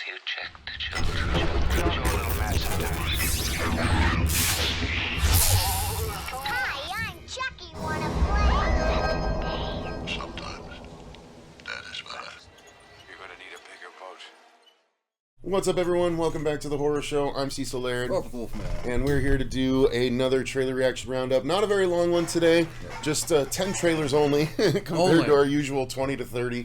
you check the children. Hi, I'm Chucky. Wanna play? Sometimes that is better. You're gonna need a bigger boat. What's up, everyone? Welcome back to the Horror Show. I'm Cecil Laird, Wolfman. and we're here to do another trailer reaction roundup. Not a very long one today, just 10 trailers only, compared to our usual 20 to 30. Yeah.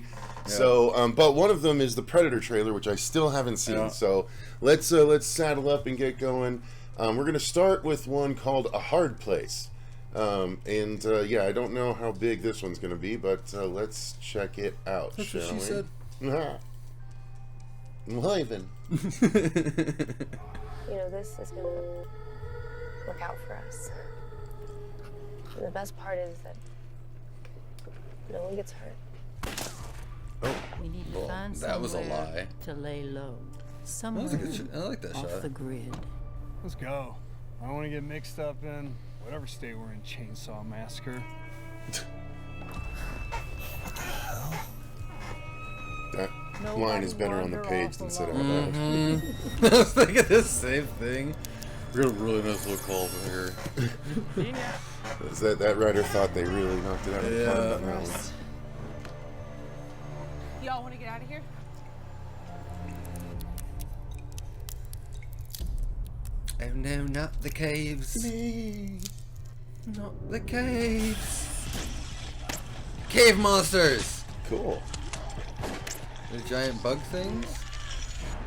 So, but one of them is the Predator trailer, which I still haven't seen. Yeah. So let's saddle up and get going. We're going to start with one called A Hard Place. Yeah, I don't know how big this one's going to be, but let's check it out. That's shall what she we? said. Well, then. You know, this is gonna work out for us. And the best part is that no one gets hurt. Oh, We need to find that was a somewhere lie. to lay low. That Somewhere was a good shot. I like that off shot. the grid. Let's go. I don't want to get mixed up in whatever state we're in. Chainsaw Massacre. that line is better on the page than said out loud. I was thinking the same thing. We got a really nice little call here. That writer thought they really knocked it out of the park on that one. Y'all want to get out of here? Oh no, not the caves. Not the caves. Cave monsters! Cool. The giant bug things?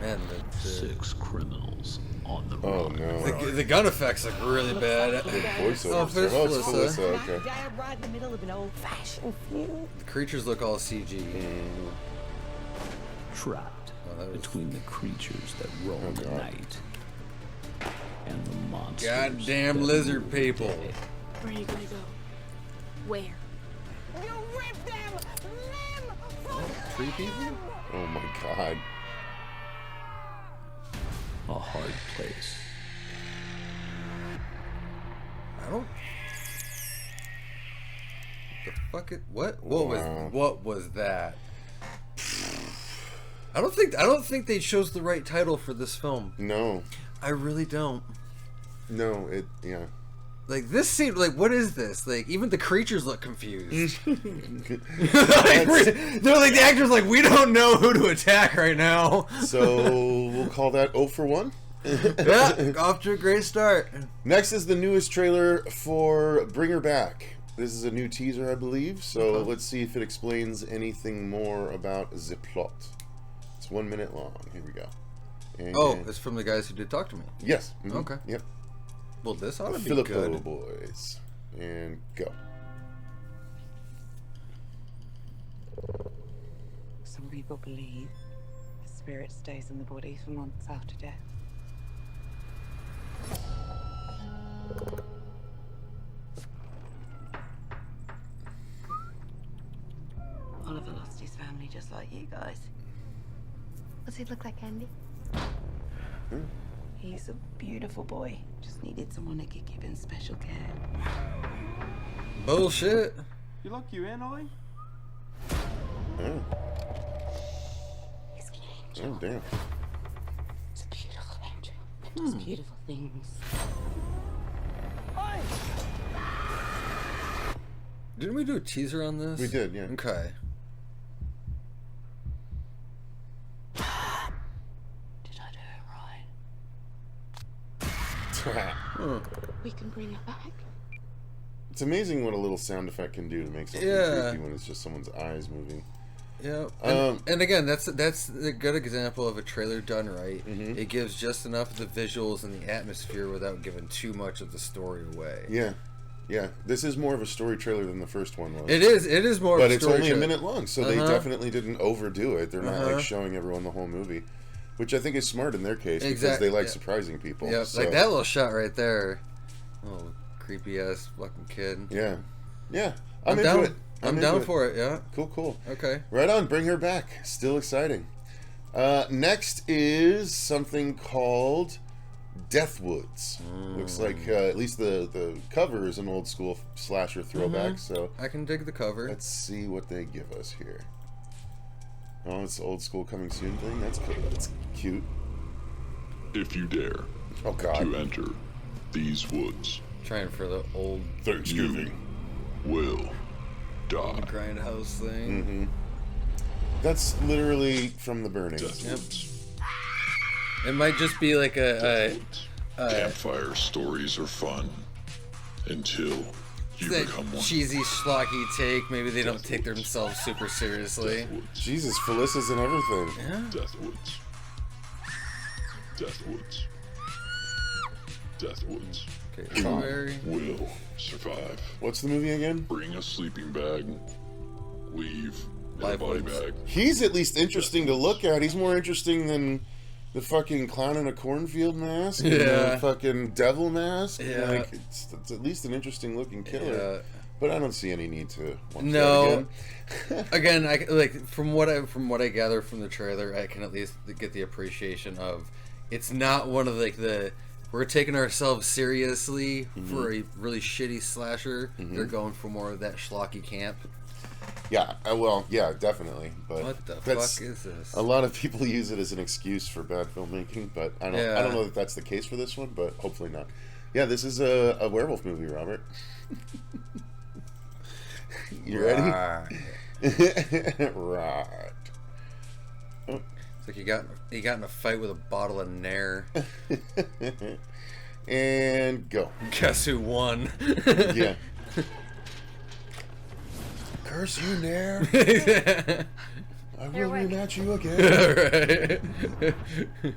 Man, the 6 criminals on the Oh run. no. the gun effects look really bad. Voiceover. Oh, there's it's Melissa. Melissa, okay. Dive right in the middle of an old-fashioned feud. The creatures look all CG. Trapped Oh, that was- between the creatures that roam the God. night and the monsters. Goddamn that lizard rule the people. day. Where are you gonna go? Where? You ripped them limb from Tree people? Oh my god. A hard place. I don't. The fuck it? What? Wow. What was that? I don't think they chose the right title for this film. No. I really don't. No, yeah. Like, this seemed like, what is this? Like, even the creatures look confused. They're like, the actors like, we don't know who to attack right now. So we'll call that 0 for 1. Yeah, off to a great start. Next is the newest trailer for Bring Her Back. This is a new teaser, I believe, so let's see if it explains anything more about the plot. It's 1 minute long. Here we go. And Oh, it's from the guys who did Talk to Me. yes. Mhm. Okay. Yep. Well, this ought to be Filippo good. Boys. And go. Some people believe the spirit stays in the body for months after death. Oliver lost his family just like you guys. Does he look like Andy? He's a beautiful boy. Just needed someone that could give him special care. Bullshit. You look you in, Ollie? Oh, He's an angel. oh damn. It's a beautiful angel. It does beautiful things. Didn't we do a teaser on this? We did, yeah. Okay. Did I do it right? We can bring her back. It's amazing what a little sound effect can do to make something creepy when it's just someone's eyes moving. Yeah, and again, that's a good example of a trailer done right. Mhm. It gives just enough of the visuals and the atmosphere without giving too much of the story away. Yeah. Yeah. This is more of a story trailer than the first one was. It is more. But of a it's story only a trailer. minute long, so they definitely didn't overdo it. They're not like showing everyone the whole movie, which I think is smart in their case because they like surprising people. Yeah, so. like that little shot right there. Little creepy ass fucking kid. Yeah. Yeah. I'm into down. it. I'm down for it. Yeah. Cool. Okay. Right on. Bring her back. Still exciting. Next is something called Deathwoods. Looks like at least the cover is an old school slasher throwback. So I can dig the cover. let's see what they give us here. Oh, it's old school coming soon thing. That's cool. That's cute. If you dare Oh God. to enter these woods, Trying for the old Thanksgiving. will die. grindhouse thing. Mm-hmm. That's literally from The Burning. Deathwoods. It might just be like a Campfire stories are fun until you that become one. cheesy, schlocky take. Maybe they don't take themselves super seriously. Deathwoods. Jesus, Felicia's and everything. Yeah. Deathwoods. Deathwoods. Deathwoods. Okay, You strawberry. will survive. What's the movie again? Bring a sleeping bag. Leave in a Live body woods. bag. He's at least interesting to look at. He's more interesting than the fucking clown in a cornfield mask. And Yeah. the fucking devil mask. Yeah. Like, it's at least an interesting looking killer. Yeah. But I don't see any need to watch No. that Again, I like from what I gather from the trailer, I can at least get the appreciation of it's not one of like the we're taking ourselves seriously for a really shitty slasher. They're going for more of that schlocky camp. Yeah, well, yeah, definitely. But What the that's- fuck is this? A lot of people use it as an excuse for bad filmmaking, but I don't know that that's the case for this one, but hopefully not. Yeah, this is a werewolf movie, Robert. You ready? Right. It's like you got in a fight with a bottle of Nair. And go. Guess who won? Yeah. Curse you, Nair. I will rematch you again. Right.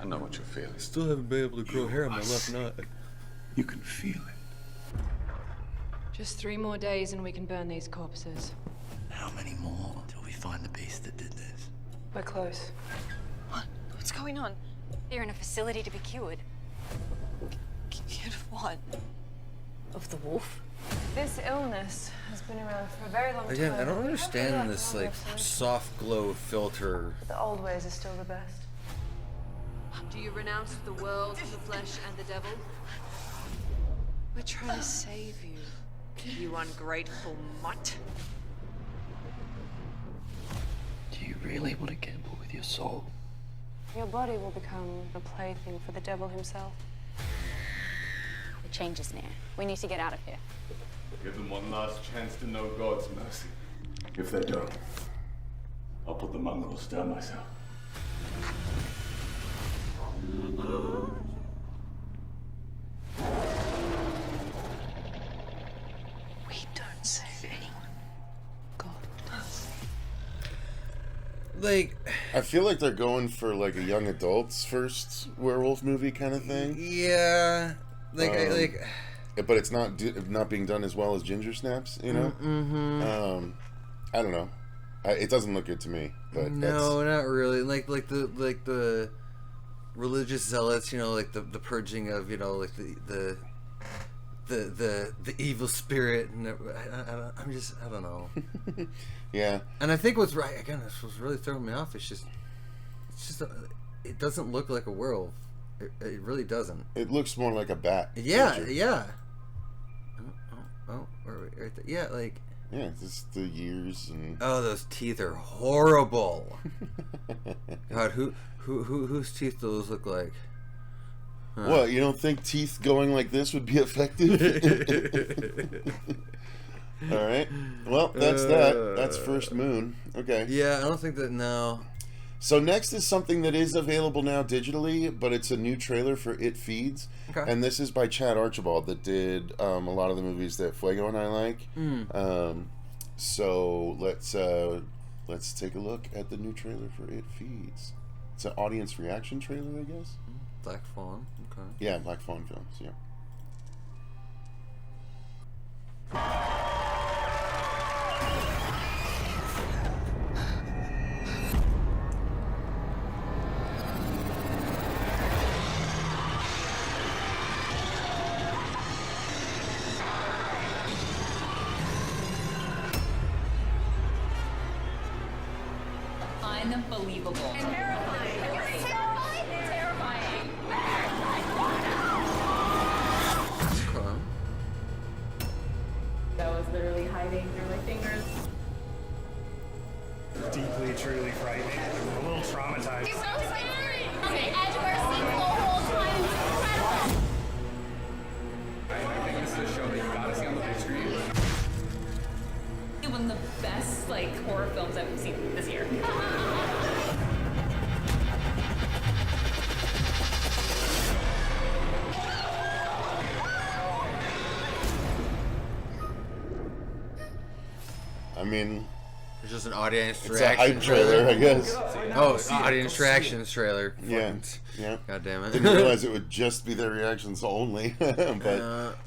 I know what you're feeling. Still haven't been able to grow hair on my left nut. You can feel it. Just 3 more days and we can burn these corpses. How many more until we find the beast that did this? We're close. What? What's going on? You're in a facility to be cured. Cured of what? Of the wolf? This illness has been around for a very long time. Again, I don't We understand have to this look like for ourselves. soft glow filter. The old ways are still the best. Do you renounce the world, the flesh, and the devil? We're trying to save you, you ungrateful mutt. Do you really want to gamble with your soul? Your body will become a plaything for the devil himself. The change is near. We need to get out of here. Give them one last chance to know God's mercy. If they don't, I'll put the Mongols down myself. We don't save anyone. God does. Like, I feel like they're going for like a young adults first werewolf movie kind of thing. yeah, like But it's not being done as well as Ginger Snaps, you know. I don't know. It doesn't look good to me. But no, not really. Like the religious zealots, you know, like the purging of, you know, like the evil spirit, and I don't know. Yeah. And I think what's right again, this was really throwing me off. It's just it doesn't look like a werewolf. It really doesn't. It looks more like a bat. Yeah, creature. yeah. Oh, right there. Yeah, like. Yeah, just the years and. Oh, those teeth are horrible. God, whose teeth do those look like? Huh. What, you don't think teeth going like this would be effective? All right. Well, that's that. That's First Moon. Okay. Yeah, I don't think that. No. So next is something that is available now digitally, but it's a new trailer for It Feeds. Okay. And this is by Chad Archibald that did a lot of the movies that Fuego and I like. So let's take a look at the new trailer for It Feeds. It's an audience reaction trailer, I guess. Black Fawn. Okay. Yeah, Black Fawn Films. Yeah. Unbelievable. Terrifying. Terrifying. Okay. That was literally hiding through my fingers. Deeply, truly frightened. I mean, it's just an audience it's a hype trailer, I guess. Oh, audience reactions trailer. Yeah. Yeah. God damn it. Didn't realize it would just be their reactions only. But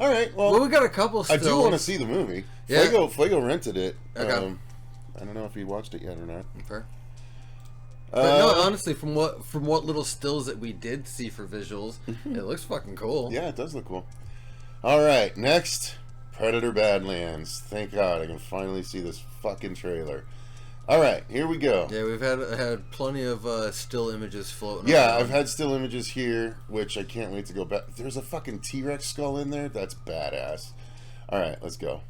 all right, well, we got a couple still. I do want to see the movie. Yeah. Fuego rented it. Okay. I don't know if he watched it yet or not. Fair. But no, honestly, from what little stills that we did see for visuals, it looks fucking cool. Yeah, it does look cool. All right, next, Predator Badlands. Thank God I can finally see this fucking trailer. All right, here we go. Yeah, we've had plenty of still images floating. Yeah, around. I've had still images here, which I can't wait to go back. There's a fucking T-Rex skull in there. That's badass. All right, let's go.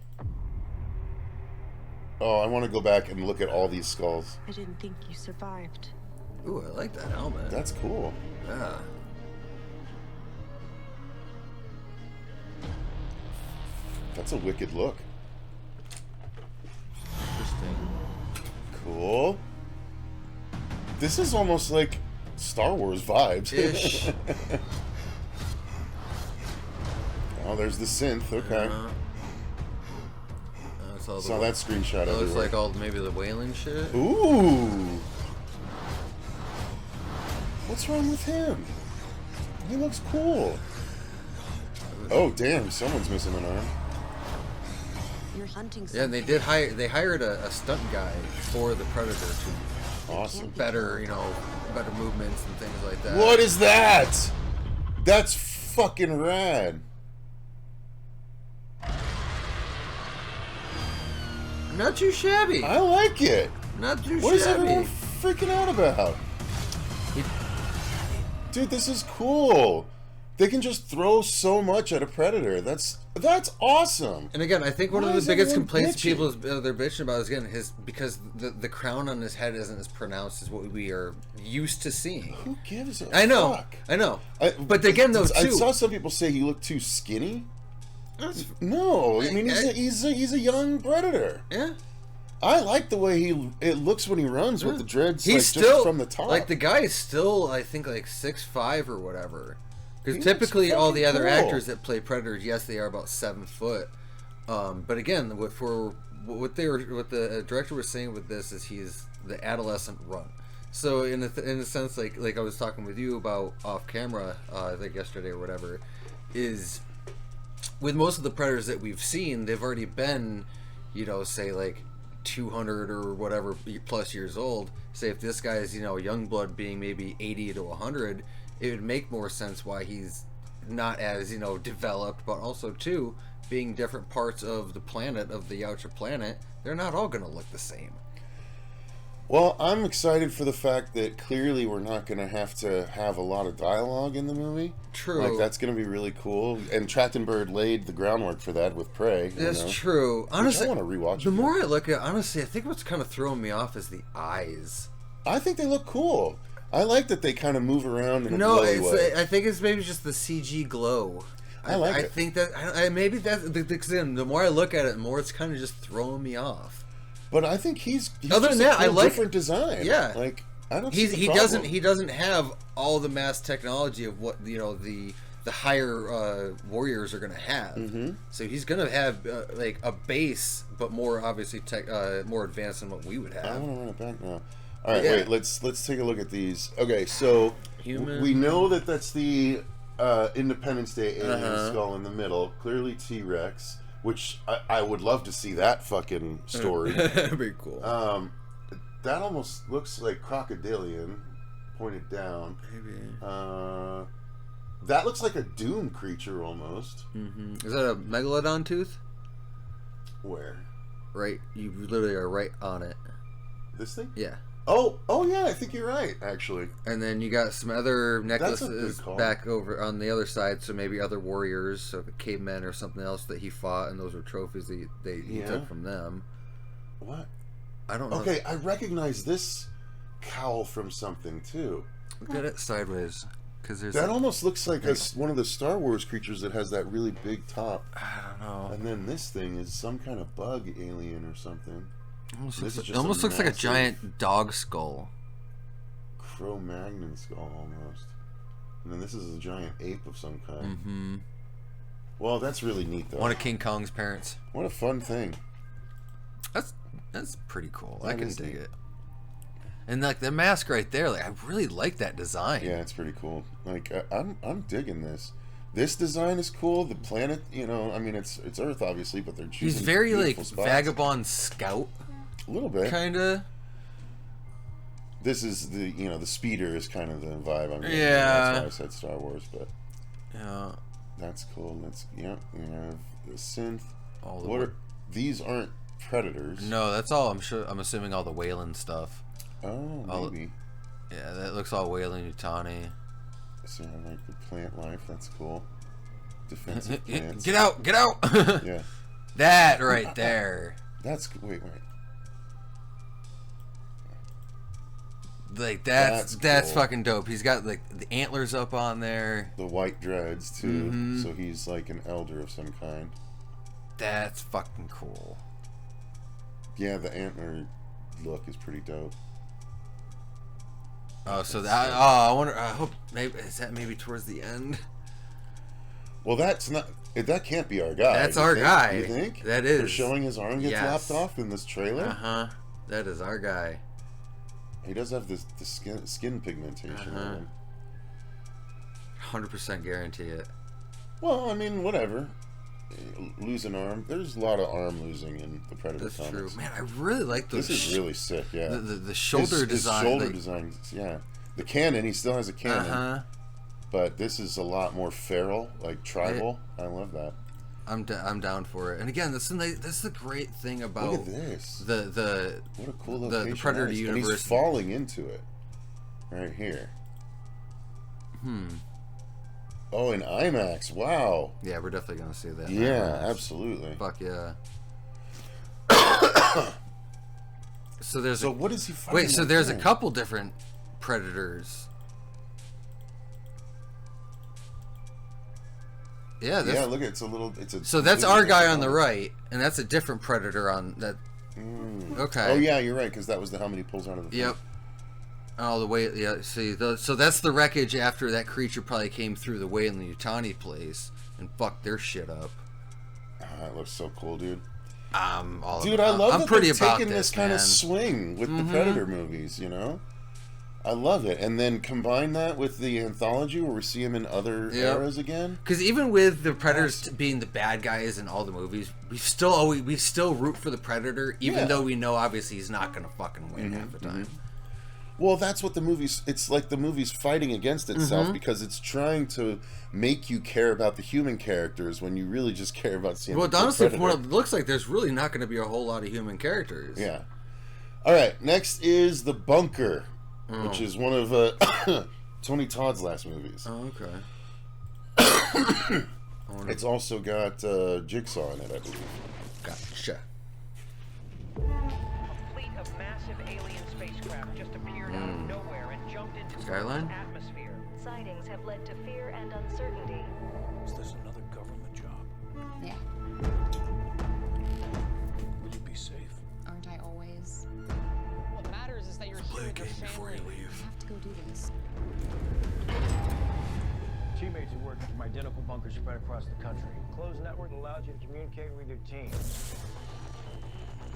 Oh, I want to go back and look at all these skulls. I didn't think you survived. Ooh, I like that helmet. That's cool. Yeah. That's a wicked look. Interesting. Cool. This is almost like Star Wars vibes. Ish. Oh, there's the synth. Okay. Saw that screenshot That looks everywhere. like all maybe the whaling shit. Ooh. What's wrong with him? He looks cool. Oh damn! Someone's missing an arm. You're hunting. Yeah, and they hired a stunt guy for the Predator to Awesome. better movements and things like that. What is that? That's fucking rad. Not too shabby. I like it. Not too What is shabby. everyone freaking out about? Dude, this is cool. They can just throw so much at a predator. That's awesome. And again, I think one Why of the is biggest everyone complaints bitching? people they're bitching about is again because the crown on his head isn't as pronounced as what we are used to seeing. Who gives a I know, fuck? I know. But again, though, I too, saw some people say he looked too skinny. No, I mean he's a young predator. Yeah. I like the way it looks when he runs with the dreads. He's like, still just from the top. like the guy is still I think like 6'5" or whatever. Because He typically looks all the fucking other cool. actors that play predators, yes, they are about 7 foot. But again, what the director was saying with this is he's the adolescent run. So in a sense, like I was talking with you about off camera, I think yesterday or whatever, is with most of the predators that we've seen, they've already been, say like 200 or whatever plus years old. Say if this guy is, young blood being maybe 80 to 100, it would make more sense why he's not as, developed, but also too, being different parts of the planet, of the outer planet, they're not all going to look the same. Well, I'm excited for the fact that clearly we're not going to have a lot of dialogue in the movie. True. Like, that's going to be really cool. And Trachtenberg laid the groundwork for that with Prey. That's true. Honestly, I want to rewatch the it. more I look at it, honestly, I think what's kind of throwing me off is the eyes. I think they look cool. I like that they kind of move around in a No, glowy way. I think it's maybe just the CG glow. I like I it. think that maybe that's because the more I look at it, the more it's kind of just throwing me off. But I think he's other just than that, a cool, I like different design. Yeah, like I don't. He see the problem. doesn't have all the mass technology of what the higher warriors are going to have. Mm-hmm. So he's going to have like a base, but more obviously more advanced than what we would have. I want to run it back now. All right, Yeah. wait. Let's take a look at these. Okay, so Human. we know that's the Independence Day alien skull in the middle. Clearly T-Rex, which I would love to see that fucking story. That'd be cool. That almost looks like crocodilian, pointed down. Maybe. That looks like a Doom creature almost. Mm-hmm. Is that a megalodon tooth? Where? Right, you literally are right on it. This thing? Yeah. Oh yeah, I think you're right, actually. And then you got some other necklaces good call. back over on the other side, so maybe other warriors, so cavemen or something else that he fought, and those were trophies he took from them. What? I don't know. Okay, I recognize this cowl from something too. Look at it sideways, because there's That almost looks like one of the Star Wars creatures that has that really big top. I don't know. And then this thing is some kind of bug alien or something. It almost looks like a giant dog skull. Cro-Magnon skull almost. And then this is a giant ape of some kind. Mm-hmm. Well, that's really neat though. One of King Kong's parents. What a fun thing. That's pretty cool. That I can is dig neat. it. And like the mask right there, like I really like that design. Yeah, it's pretty cool. Like I'm digging this. This design is cool. The planet, you know, I mean, it's Earth obviously, but they're choosing He's very like beautiful spots. vagabond scout. A little bit, kinda. This is the, you know, the speeder is kind of the vibe I'm getting. Yeah. That's why I said Star Wars, but yeah, that's cool. That's We have the synth. All the What are these? Aren't predators? No, that's all. I'm assuming all the Wayland stuff. Oh, maybe. Yeah, that looks all Wayland-Yutani. So I like the plant life. That's cool. Defensive plants. Get out! Get out! Yeah. That right there. That's wait. Like that's cool. fucking dope. He's got like the antlers up on there. The white dreads too. So he's like an elder of some kind. That's fucking cool. Yeah, the antler look is pretty dope. Oh, so that. Oh, I wonder. I hope maybe is that maybe towards the end. Well, that's not. That can't be our guy. That's our guy. You think? That is. They're showing his arm gets Yes. lopped off in this trailer. That is our guy. He does have the skin pigmentation on him. 100% guarantee it. Well, I mean, whatever. Lose an arm. There's a lot of arm losing in the Predator That's comics. true. Man, I really like those. This is really sick. Yeah. The shoulder design. His shoulder like, design. Yeah. The cannon. He still has a cannon. But this is a lot more feral, like tribal. I love that. I'm down for it. And again, this is the great thing about look at this. The what a cool location. the Predator that is. universe. And he's falling into it, right here. Oh, in IMAX! Wow. Yeah, we're definitely gonna see that. Yeah, absolutely. Fuck yeah. So what is he fighting? Wait, so there's a again? couple different Predators. Yeah, yeah. Look, it's a little. It's a. So that's our guy on the right, and that's a different Predator on that. Okay. Oh yeah, you're right, because that was the helmet he pulls out of the. Yep. All the way. Yeah. See, so that's the wreckage after that creature probably came through the way in the Yutani place and fucked their shit up. That looks so cool, dude. I love that pretty they're about taking this kind man. of swing with the Predator movies, you know? I love it. And then combine that with the anthology where we see him in other eras again. Because even with the Predators being the bad guys in all the movies, we still root for the Predator, even though we know obviously he's not going to fucking win half the time. Well, that's what the movie's... It's like the movie's fighting against itself because it's trying to make you care about the human characters when you really just care about seeing the honestly, Predator. from what it looks like, there's really not going to be a whole lot of human characters. Yeah. All right, next is The Bunker, which is one of Tony Todd's last movies. Oh, okay. It's also got Jigsaw in it, I believe. Gotcha. Skyline? Atmosphere. Sightings have led to fear and uncertainty. Is this another government job? Yeah. Will you be safe? Aren't I always? What matters is that you're Play here a with your game before you family. leave. I have to go do this. Teammates are working from identical bunkers spread across the country. Closed network allows you to communicate with your team.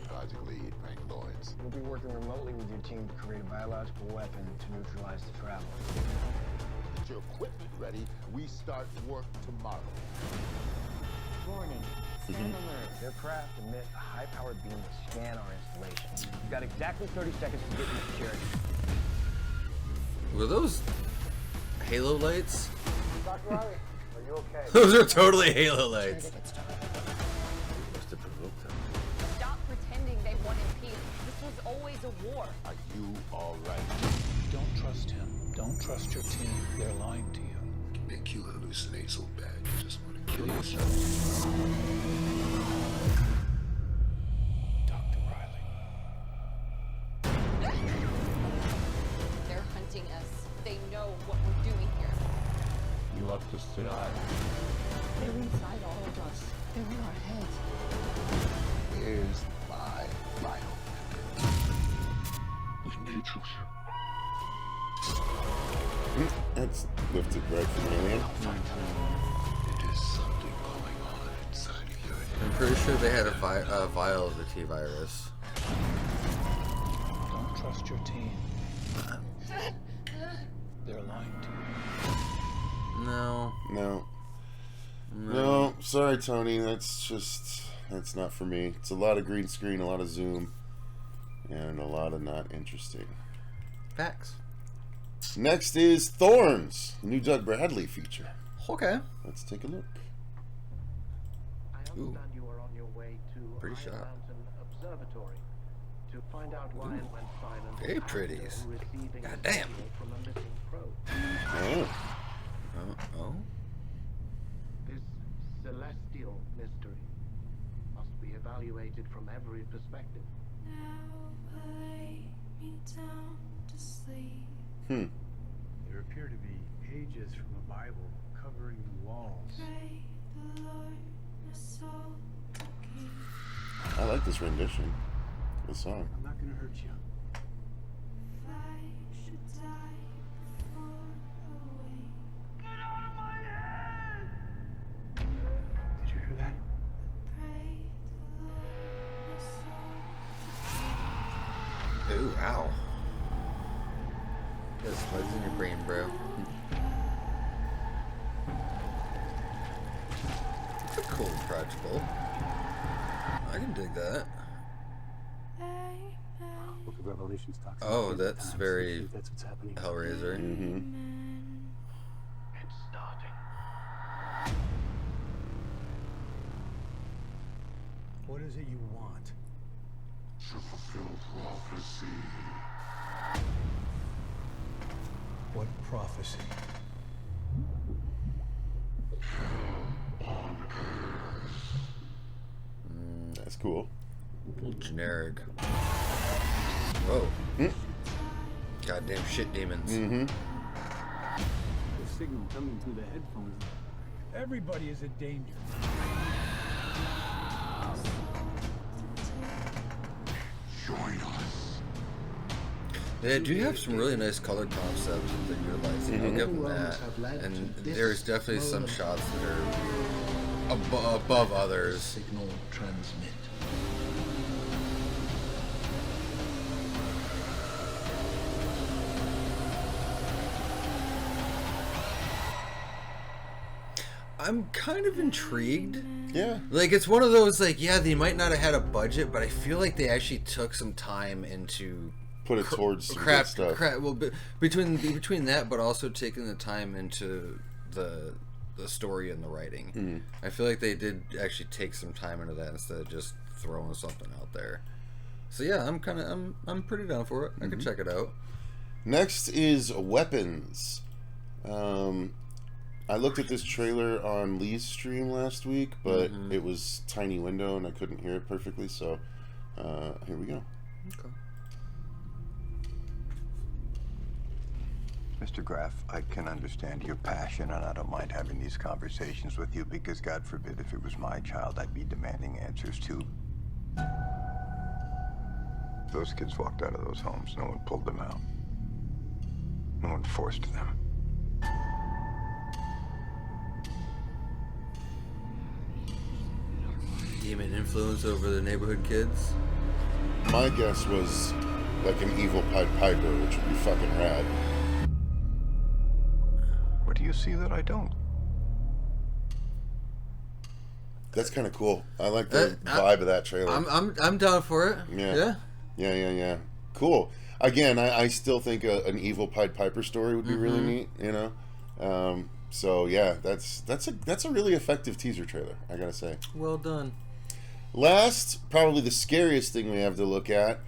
Project Lead, Frank Lloyds. You'll be working remotely with your team to create a biological weapon to neutralize the traveler. Get your equipment ready. We start work tomorrow. Warning. Scan alert. Their craft emit a high-powered beam to scan our installation. You've got exactly 30 seconds to get in security. Were those Halo lights? Dr. Riley, are you okay? Those are totally Halo lights. Stop pretending they wanted peace. This was always a war. Are you all right? Don't trust him. Don't trust your team. They're lying to you. Make you hallucinate so bad you just want to kill yourself. Dr. Riley. They're hunting us. They know what we're doing here. You left us to die. They're inside all of us. They're in our heads. Here's my final. We need you. That's lifted right from Alien. It is something going on inside of your head. I'm pretty sure they had a vial of the T-virus. trust your team. They're lying to you. No. No. No, sorry, Tony. That's not for me. It's a lot of green screen, a lot of zoom, and a lot of not interesting. Facts. Next is Thorns, the new Doug Bradley feature. Okay. Let's take a look. Ooh. You are on your way to Pretty Iron sharp. Mountain Observatory to find out why it went silent. Very pretties. Receiving God damn. a signal from a missing probe. Oh. This celestial mystery must be evaluated from every perspective. There appear to be pages from a Bible covering the walls. I like this rendition. Good song. I'm not gonna hurt you. Did you hear that? Ooh, ow. You got slugs in your brain, bro. It's a cool practical. I can dig that. Book of Revelations talks Oh, about that's times. very That's what's happening. Hellraiser. It's starting. What is it you want? To fulfill prophecy. What prophecy? That's cool. A little generic. Whoa. Goddamn shit demons. The signal coming through the headphones. Everybody is a danger. Join us. They do have some really nice color concepts that they're utilizing. I'll give them that. And there's definitely some shots that are above others. Signal transmit. I'm kind of intrigued. Yeah. Like, it's one of those, like, yeah, they might not have had a budget, but I feel like they actually took some time into... Put it towards some good stuff. Well, between that, but also taking the time into the story and the writing. I feel like they did actually take some time into that instead of just throwing something out there. So yeah, I'm pretty down for it. I could check it out. Next is Weapons. I looked at this trailer on Lee's stream last week, but it was tiny window and I couldn't hear it perfectly, so here we go. Okay. Mr. Graff, I can understand your passion, and I don't mind having these conversations with you because, God forbid, if it was my child, I'd be demanding answers too. Those kids walked out of those homes. No one pulled them out. No one forced them. Demon influence over the neighborhood kids? My guess was like an evil Pied Piper, which would be fucking rad. What do you see that I don't? That's kind of cool. I like the vibe of that trailer. I'm down for it. Yeah. Cool. Again, I still think an evil Pied Piper story would be really neat. You know. So yeah, that's a really effective teaser trailer, I gotta say. Well done. Last, probably the scariest thing we have to look at: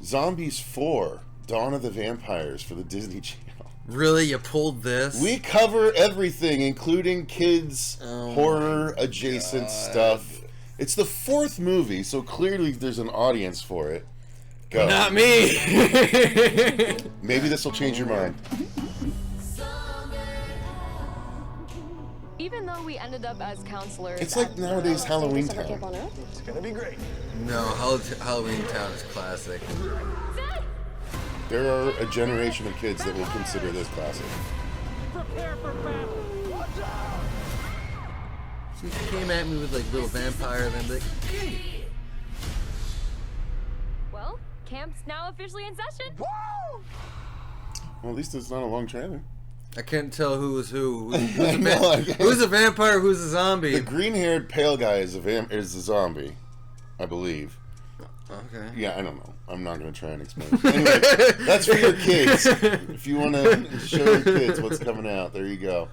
Zombies 4: Dawn of the Vampires for the Disney Channel. Really, you pulled this? We cover everything, including kids, horror adjacent stuff. It's the 4th movie, so clearly there's an audience for it. Go. Not me. Maybe this will change your mind. Even though we ended up as counselors, It's like nowadays Halloween Town. It's gonna be great. No, Halloween Town is classic. There are a generation of kids that will consider this classic. Prepare for battle. Watch out! See, if you came at me with like little vampire, then I'd be like, hey. well, Camp's now officially in session. Well, at least it's not a long trailer. I can't tell who was who. Who's a vampire? Who's a zombie? The green-haired pale guy is a zombie, I believe. Okay. Yeah, I don't know. I'm not going to try and explain it. Anyway, that's for your kids. If you want to show your kids what's coming out, there you go.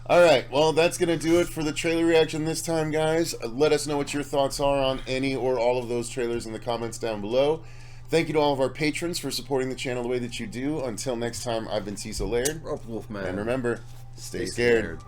All right, well, that's going to do it for the trailer reaction this time, guys. Let us know what your thoughts are on any or all of those trailers in the comments down below. Thank you to all of our patrons for supporting the channel the way that you do. Until next time, I've been Cecil Laird. Wolfman. And remember, stay scared.